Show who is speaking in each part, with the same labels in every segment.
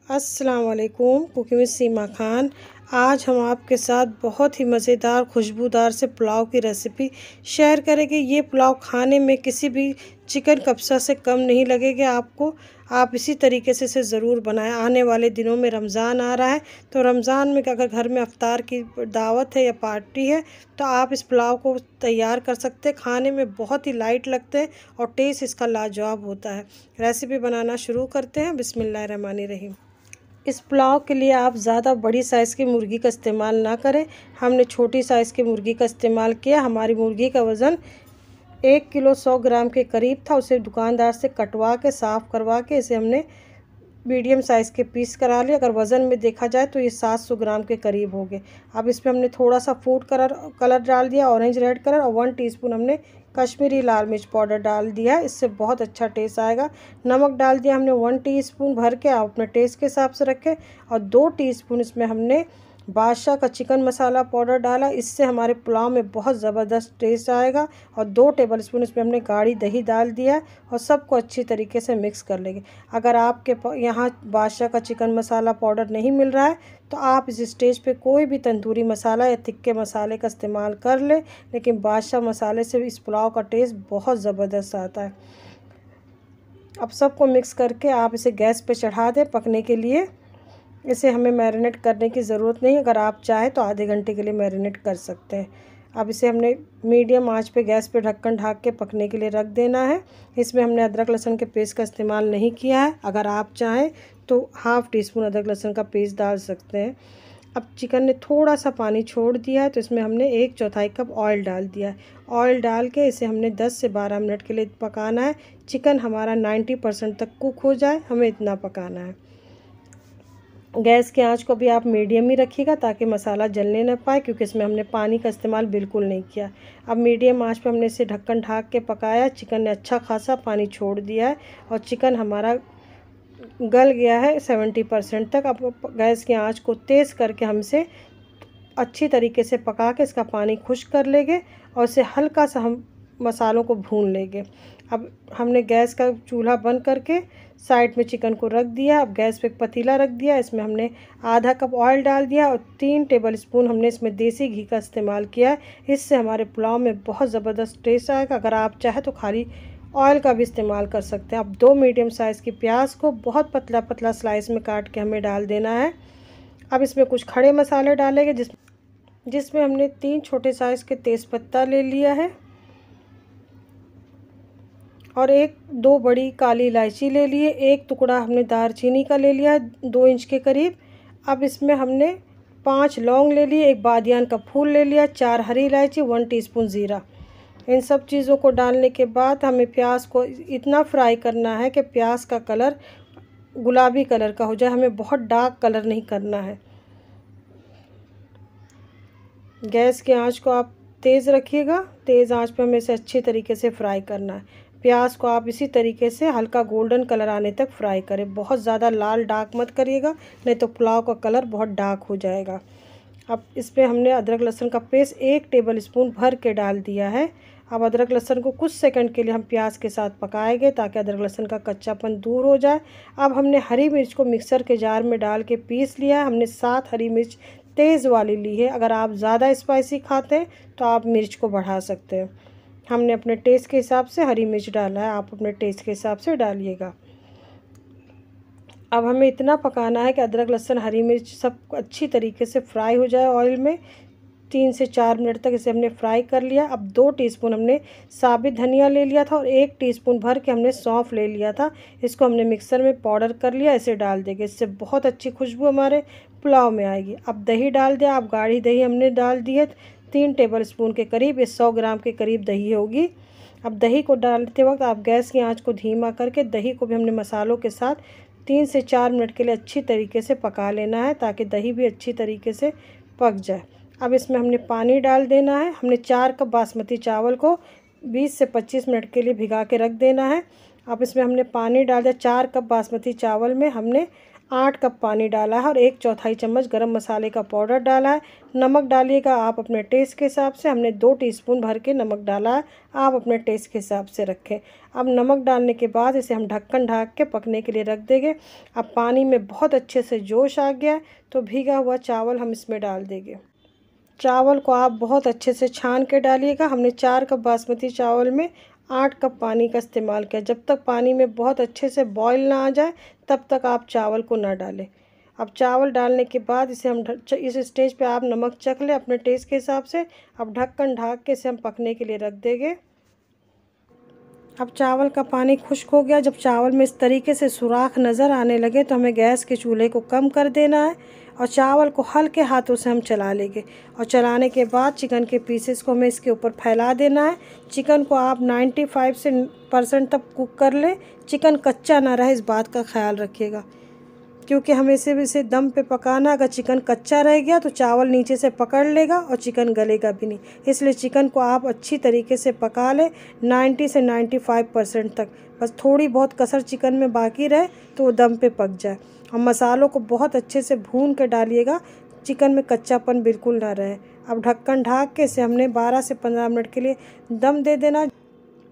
Speaker 1: अस्सलाम वालेकुम। Cooking with सीमा खान। आज हम आपके साथ बहुत ही मज़ेदार खुशबूदार से पुलाव की रेसिपी शेयर करेंगे। ये पुलाव खाने में किसी भी चिकन कब्सा से कम नहीं लगेगा आपको। आप इसी तरीके से इसे ज़रूर बनाएं। आने वाले दिनों में रमज़ान आ रहा है, तो रमज़ान में अगर घर में अफ्तार की दावत है या पार्टी है तो आप इस पुलाव को तैयार कर सकते हैं। खाने में बहुत ही लाइट लगते हैं और टेस्ट इसका लाजवाब होता है। रेसिपी बनाना शुरू करते हैं। बिस्मिल्लाहिर्रहमानिर्रहीम। इस पुलाव के लिए आप ज़्यादा बड़ी साइज़ की मुर्गी का इस्तेमाल ना करें। हमने छोटी साइज़ की मुर्गी का इस्तेमाल किया। हमारी मुर्गी का वज़न 1 किलो 100 ग्राम के करीब था। उसे दुकानदार से कटवा के साफ़ करवा के इसे हमने मीडियम साइज़ के पीस करा लिए। अगर वज़न में देखा जाए तो ये 700 ग्राम के करीब हो गए। अब इसमें हमने थोड़ा सा फूड कलर डाल दिया, ऑरेंज रेड कलर, और 1 टीस्पून हमने कश्मीरी लाल मिर्च पाउडर डाल दिया है। इससे बहुत अच्छा टेस्ट आएगा। नमक डाल दिया हमने 1 टीस्पून भर के, आप अपने टेस्ट के हिसाब से रखें। और 2 टीस्पून इसमें हमने बादशाह का चिकन मसाला पाउडर डाला। इससे हमारे पुलाव में बहुत ज़बरदस्त टेस्ट आएगा। और 2 टेबलस्पून इसमें हमने गाढ़ी दही डाल दिया है और सबको अच्छी तरीके से मिक्स कर लेंगे। अगर आपके यहाँ बादशाह का चिकन मसाला पाउडर नहीं मिल रहा है तो आप इस स्टेज पे कोई भी तंदूरी मसाला या तिक्के मसाले का इस्तेमाल कर लें, लेकिन बादशाह मसाले से इस पुलाव का टेस्ट बहुत ज़बरदस्त आता है। अब सबको मिक्स करके आप इसे गैस पे चढ़ा दें पकने के लिए। इसे हमें मैरिनेट करने की ज़रूरत नहीं। अगर आप चाहें तो आधे घंटे के लिए मैरिनेट कर सकते हैं। अब इसे हमने मीडियम आंच पे गैस पे ढक्कन ढक के पकने के लिए रख देना है। इसमें हमने अदरक लहसुन के पेस्ट का इस्तेमाल नहीं किया है। अगर आप चाहें तो हाफ़ टीस्पून अदरक लहसुन का पेस्ट डाल सकते हैं। अब चिकन ने थोड़ा सा पानी छोड़ दिया है तो इसमें हमने 1/4 कप ऑयल डाल दिया है। ऑयल डाल के इसे हमने 10 से 12 मिनट के लिए पकाना है। चिकन हमारा 90% तक कुक हो जाए, हमें इतना पकाना है। गैस की आंच को भी आप मीडियम ही रखिएगा ताकि मसाला जलने न पाए, क्योंकि इसमें हमने पानी का इस्तेमाल बिल्कुल नहीं किया। अब मीडियम आंच पे हमने इसे ढक्कन ढक के पकाया। चिकन ने अच्छा खासा पानी छोड़ दिया है और चिकन हमारा गल गया है 70% तक। अब गैस की आंच को तेज़ करके हम इसे अच्छी तरीके से पका के इसका पानी खुश्क कर लेंगे और इसे हल्का सा हम मसालों को भून लेंगे। अब हमने गैस का चूल्हा बंद करके साइड में चिकन को रख दिया। अब गैस पे एक पतीला रख दिया। इसमें हमने आधा कप ऑयल डाल दिया और 3 टेबलस्पून हमने इसमें देसी घी का इस्तेमाल किया है। इससे हमारे पुलाव में बहुत ज़बरदस्त टेस्ट आएगा। अगर आप चाहें तो खाली ऑयल का भी इस्तेमाल कर सकते हैं। अब 2 मीडियम साइज़ की प्याज को बहुत पतला पतला स्लाइस में काट के हमें डाल देना है। अब इसमें कुछ खड़े मसाले डालेंगे जिसमें हमने 3 छोटे साइज़ के तेज़पत्ता ले लिया है और 1-2 बड़ी काली इलायची ले लिए। 1 टुकड़ा हमने दालचीनी का ले लिया है 2 इंच के करीब। अब इसमें हमने 5 लौंग ले लिए, 1 बादियान का फूल ले लिया, 4 हरी इलायची, 1 टीस्पून ज़ीरा। इन सब चीज़ों को डालने के बाद हमें प्याज को इतना फ्राई करना है कि प्याज का कलर गुलाबी कलर का हो जाए। हमें बहुत डार्क कलर नहीं करना है। गैस की आंच को आप तेज़ रखिएगा। तेज़ आंच पे हमें इसे अच्छी तरीके से फ्राई करना है। प्याज को आप इसी तरीके से हल्का गोल्डन कलर आने तक फ्राई करें। बहुत ज़्यादा लाल डार्क मत करिएगा, नहीं तो पुलाव का कलर बहुत डार्क हो जाएगा। अब इस पर हमने अदरक लहसुन का पेस्ट 1 टेबलस्पून भर के डाल दिया है। अब अदरक लहसुन को कुछ सेकंड के लिए हम प्याज के साथ पकाएंगे ताकि अदरक लहसुन का कच्चापन दूर हो जाए। अब हमने हरी मिर्च को मिक्सर के जार में डाल के पीस लिया है। हमने 7 हरी मिर्च तेज़ वाली ली है। अगर आप ज़्यादा स्पाइसी खाते हैं तो आप मिर्च को बढ़ा सकते हैं। हमने अपने टेस्ट के हिसाब से हरी मिर्च डाला है, आप अपने टेस्ट के हिसाब से डालिएगा। अब हमें इतना पकाना है कि अदरक लहसुन हरी मिर्च सब अच्छी तरीके से फ्राई हो जाए ऑयल में। 3 से 4 मिनट तक इसे हमने फ्राई कर लिया। अब 2 टीस्पून हमने साबित धनिया ले लिया था और 1 टीस्पून भर के हमने सौंफ ले लिया था। इसको हमने मिक्सर में पाउडर कर लिया। इसे डाल देंगे, इससे बहुत अच्छी खुशबू हमारे पुलाव में आएगी। अब दही डाल दें। अब गाढ़ी दही हमने डाल दी है 3 टेबलस्पून के करीब। ये 100 ग्राम के करीब दही होगी। अब दही को डालते वक्त आप गैस की आंच को धीमा करके दही को भी हमने मसालों के साथ 3 से 4 मिनट के लिए अच्छी तरीके से पका लेना है ताकि दही भी अच्छी तरीके से पक जाए। अब इसमें हमने पानी डाल देना है। हमने 4 कप बासमती चावल को 20 से 25 मिनट के लिए भिगा के रख देना है। अब इसमें हमने पानी डाल दिया। 4 कप बासमती चावल में हमने 8 कप पानी डाला है और 1/4 चम्मच गरम मसाले का पाउडर डाला है। नमक डालिएगा आप अपने टेस्ट के हिसाब से। हमने 2 टीस्पून भर के नमक डाला है, आप अपने टेस्ट के हिसाब से रखें। अब नमक डालने के बाद इसे हम ढक्कन ढक के पकने के लिए रख देंगे। अब पानी में बहुत अच्छे से जोश आ गया है तो भीगा हुआ चावल हम इसमें डाल देंगे। चावल को आप बहुत अच्छे से छान के डालिएगा। हमने 4 कप बासमती चावल में 8 कप पानी का इस्तेमाल किया। जब तक पानी में बहुत अच्छे से बॉईल ना आ जाए तब तक आप चावल को ना डालें। अब चावल डालने के बाद इसे हम इस स्टेज पे आप नमक चख लें अपने टेस्ट के हिसाब से। अब ढक्कन ढक के इसे हम पकने के लिए रख देंगे। अब चावल का पानी खुश्क हो गया। जब चावल में इस तरीके से सुराख नज़र आने लगे तो हमें गैस के चूल्हे को कम कर देना है और चावल को हल्के हाथों से हम चला लेंगे। और चलाने के बाद चिकन के पीसेस को हमें इसके ऊपर फैला देना है। चिकन को आप 95% तक कुक कर लें। चिकन कच्चा ना रहे, इस बात का ख्याल रखिएगा, क्योंकि हमें इसे दम पे पकाना। अगर चिकन कच्चा रह गया तो चावल नीचे से पकड़ लेगा और चिकन गलेगा भी नहीं। इसलिए चिकन को आप अच्छी तरीके से पका लें 90 से 95% तक। बस थोड़ी बहुत कसर चिकन में बाकी रहे तो वो दम पे पक जाए। और मसालों को बहुत अच्छे से भून के डालिएगा, चिकन में कच्चापन बिल्कुल ना रहे। अब ढक्कन ढक के इसे हमने 12 से 15 मिनट के लिए दम दे देना।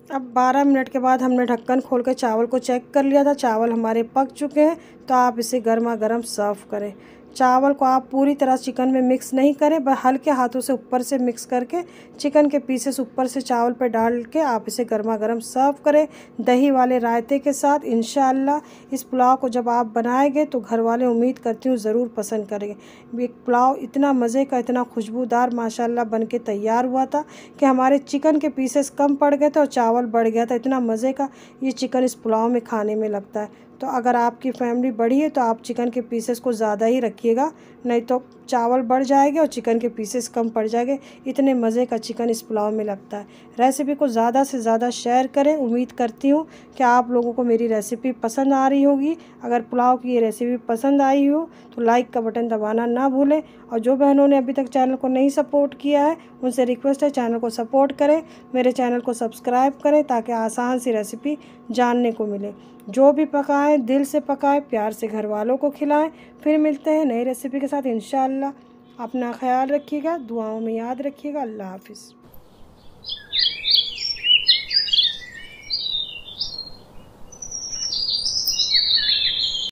Speaker 1: अब 12 मिनट के बाद हमने ढक्कन खोल कर चावल को चेक कर लिया था। चावल हमारे पक चुके हैं तो आप इसे गर्मा गर्म सर्व करें। चावल को आप पूरी तरह चिकन में मिक्स नहीं करें, बस हल्के हाथों से ऊपर से मिक्स करके चिकन के पीसेस ऊपर से चावल पर डाल के आप इसे गर्मा गर्म सर्व करें दही वाले रायते के साथ। इंशाअल्लाह इस पुलाव को जब आप बनाएंगे तो घर वाले उम्मीद करती हूँ ज़रूर पसंद करेंगे। एक पुलाव इतना मज़े का, इतना खुशबूदार माशाल्लाह बन के तैयार हुआ था कि हमारे चिकन के पीसेस कम पड़ गए थे और चावल बढ़ गया था। इतना मज़े का ये चिकन इस पुलाव में खाने में लगता है। तो अगर आपकी फैमिली बड़ी है तो आप चिकन के पीसेस को ज़्यादा ही रखिएगा, नहीं तो चावल बढ़ जाएंगे और चिकन के पीसेस कम पड़ जाएंगे। इतने मज़े का चिकन इस पुलाव में लगता है। रेसिपी को ज़्यादा से ज़्यादा शेयर करें। उम्मीद करती हूँ कि आप लोगों को मेरी रेसिपी पसंद आ रही होगी। अगर पुलाव की ये रेसिपी पसंद आई हो तो लाइक का बटन दबाना ना भूलें। और जो बहनों ने अभी तक चैनल को नहीं सपोर्ट किया है उनसे रिक्वेस्ट है चैनल को सपोर्ट करें, मेरे चैनल को सब्सक्राइब करें ताकि आसान सी रेसिपी जानने को मिले। जो भी पकाएं दिल से पकाएं, प्यार से घर वालों को खिलाएं। फिर मिलते हैं नई रेसिपी के साथ इंशाअल्लाह। अपना ख्याल रखिएगा, दुआओं में याद रखिएगा। अल्लाह हाफिज़।